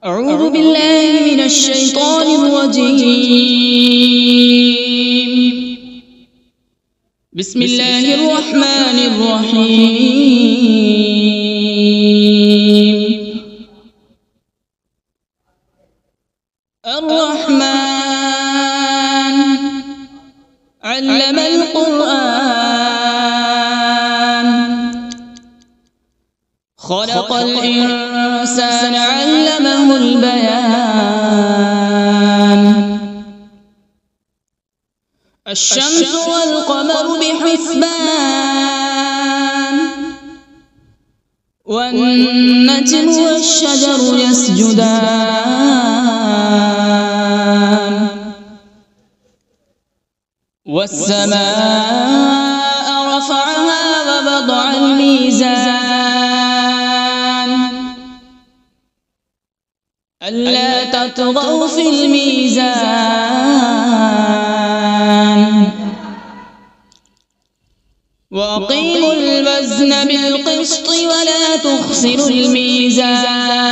أعوذ بالله من الشيطان الرجيم. بسم الله الرحمن الرحيم. الرحمن علم القرآن، خلق الإنسان علمه البيان. الشمس والقمر بحسبان، والنجم والشجر يسجدان، والسماء رفعها ووضع الميزان، ألا تطغوا في الميزان، وأقيموا الوزن بالقسط ولا تخسروا الميزان.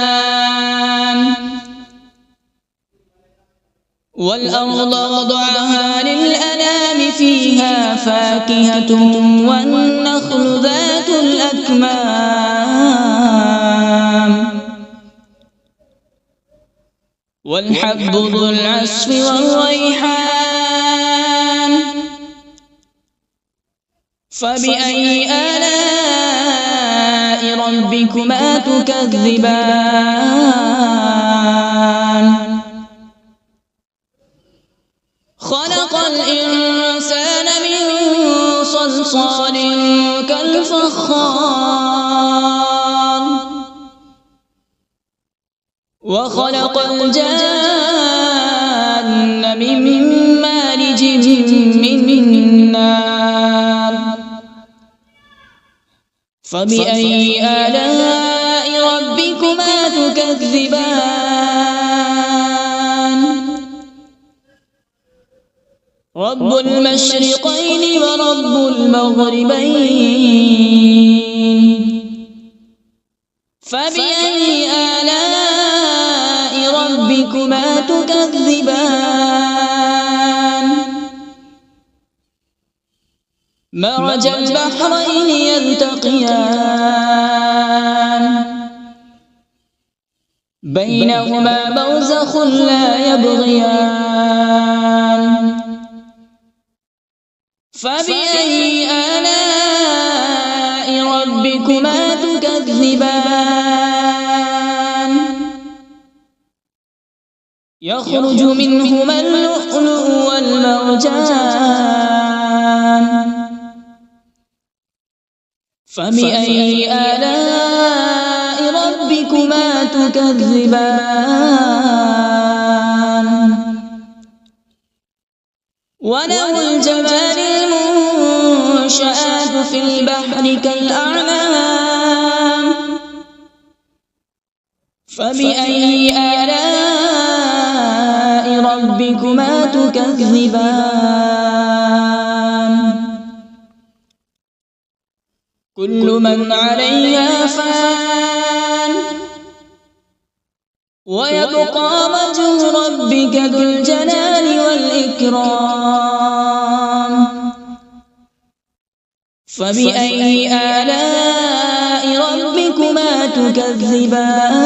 والأرض وضعها للأنام، فيها فاكهة والنخل ذات الأكمام، والحب ذو العصف والريحان. فبأي آلاء ربكما تكذبان؟ خلق الإنسان من صلصال كالفخار، وخلق الجان من مارج من نار. فبأي آلاء ربكما تكذبان؟ رب المشرقين ورب المغربين. فبأي آلاء ربكما تكذبان؟ مرج البحرين يلتقيان، بينهما برزخ لا يبغيان. فبأي آلاء ربكما تكذبان؟ يخرج منهما اللؤلؤ والمرجان. فبأي آلاء ربكما تكذبان؟ وله الجوار المنشآت في البحر كالأعلام. فبأي آلاء ربكما تكذبان؟ كل من عليها فان، ويبقى وجه ربك ذو الجلال والإكرام. فبأي آلاء ربكما تكذبان؟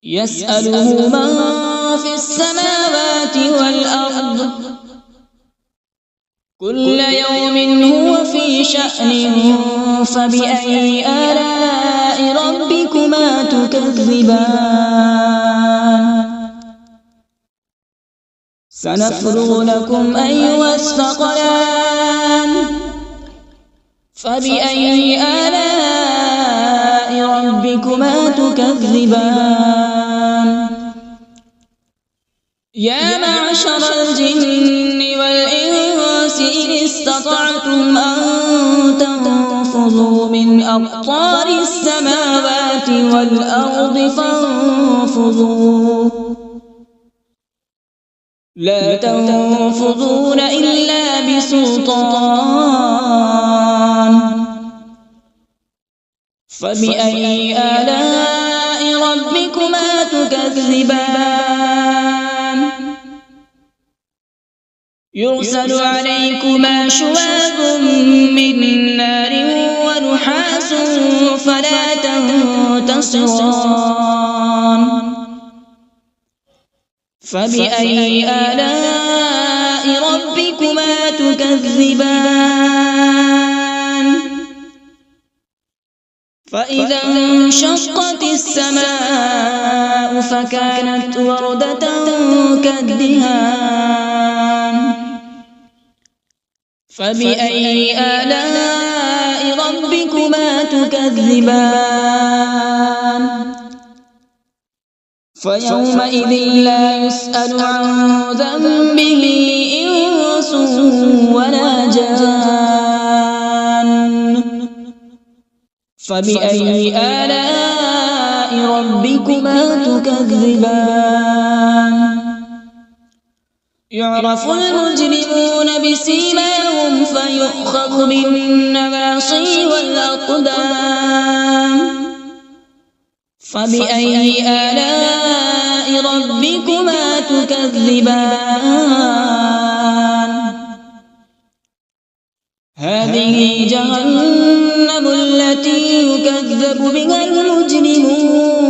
يسأله من في السماوات والأرض، كل يوم هو في شأن. فبأي آلاء ربكما تكذبان؟ سنفرغ لكم أيها الثقلان. فبأي آلاء ربكما تكذبان؟ يا معشر الجن والإنس إن استطعتم أن تنفذوا من أقطار السماوات والأرض فانفذوا، لا تنفذون إلا بسلطان. فبأي آلاء ربكما تكذبان يرسل عليكما شواظ من نار ونحاس فلا تنتصران فبأي آلاء ربكما تكذبان فإذا انشقت السماء فكانت وردة كالدهان فبأي آلاء ربكما تكذبان فيومئذ لا يسأل عن ذنبه إنس ولا جان فبأي آلاء ربكما تكذبان يعرف المجرمون بسيماهم فيؤخذ بالنواصي والأقدام فبأي آلاء ربكما تكذبان هذه جهنم التي يكذب بها المجرمون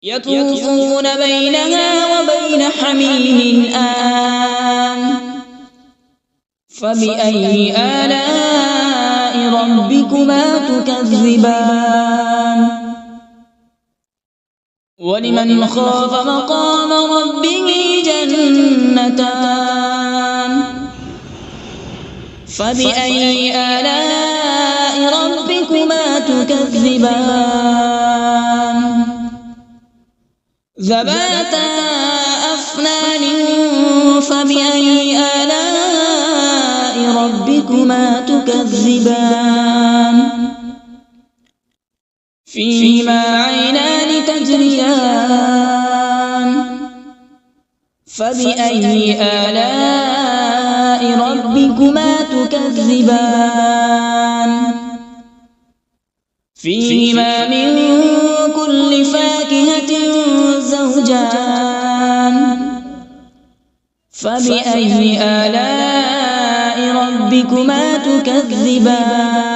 يطوفون بينها وبين حميم آن فبأي آلاء ربكما تكذبان ولمن خاف مقام ربه جنتان فبأي آلاء ربكما تكذبان ذواتا أفنان فبأي آلاء ربكما تكذبان فيهما عينان تجريان فبأي آلاء ربكما تكذبان فيهما من كل فاكهة زوجان فبأي آلاء ربكما تكذبان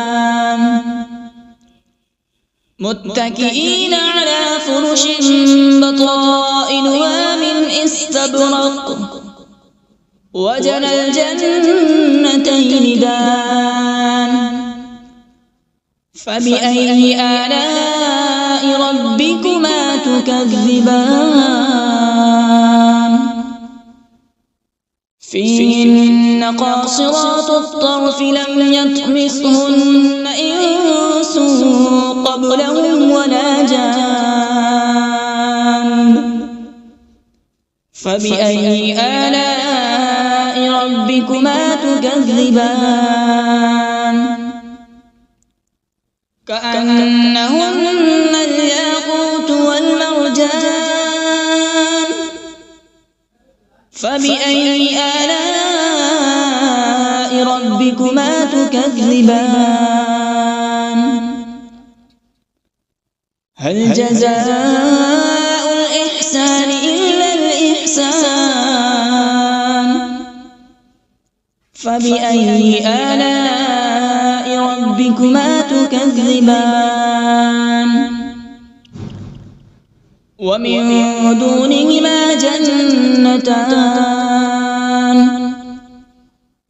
متكئين على فرش بطائنها من استبرق وجنى الجنتين دان فبأي آلاء ربكما تكذبان فيهن قاصرات الطرف لم يطمثهن إنس قبلهم ولا جان فبأي آلاء ربكما تكذبان كأنهن الياقوت والمرجان فبأي آلاء ربكما تكذبان هل جزاء الإحسان إلا الإحسان فبأي آلاء ربكما تكذبان ومن دونهما جنتان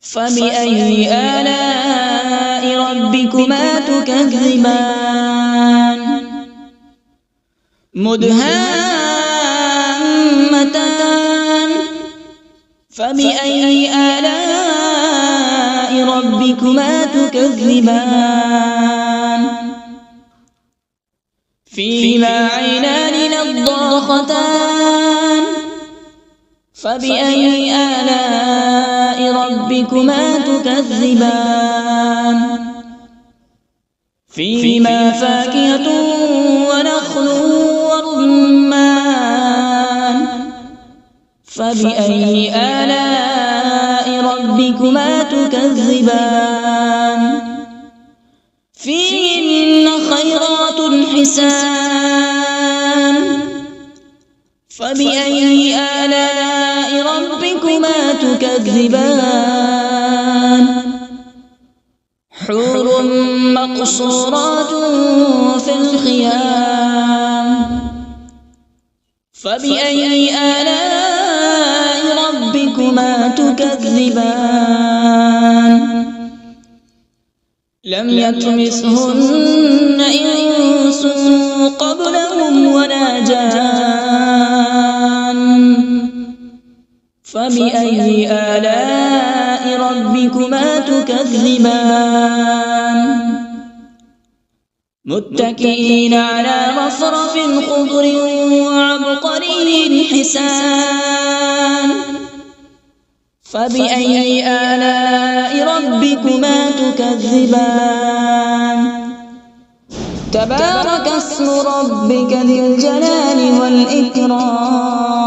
فبأي آلاء ربكما تكذبان مدهامتان فبأي آلاء ربكما تكذبان فيهما عينان نضاختان فبأي آلاء ربكما تكذبان فيهما فاكهة ونخل ورمان فبأي آلاء ربكما تكذبان حسان فبأي آلاء ربكما تكذبان حور مقصورات في الخيام فبأي آلاء ربكما تكذبان لم يطمثهن إنس قبلهم ولا جان فبأي آلاء ربكما تكذبان متكئين على رفرف خضر وعبقري حسان فبأي آلاء ربكما تكذبان تبارك اسم ربك ذي الجلال والإكرام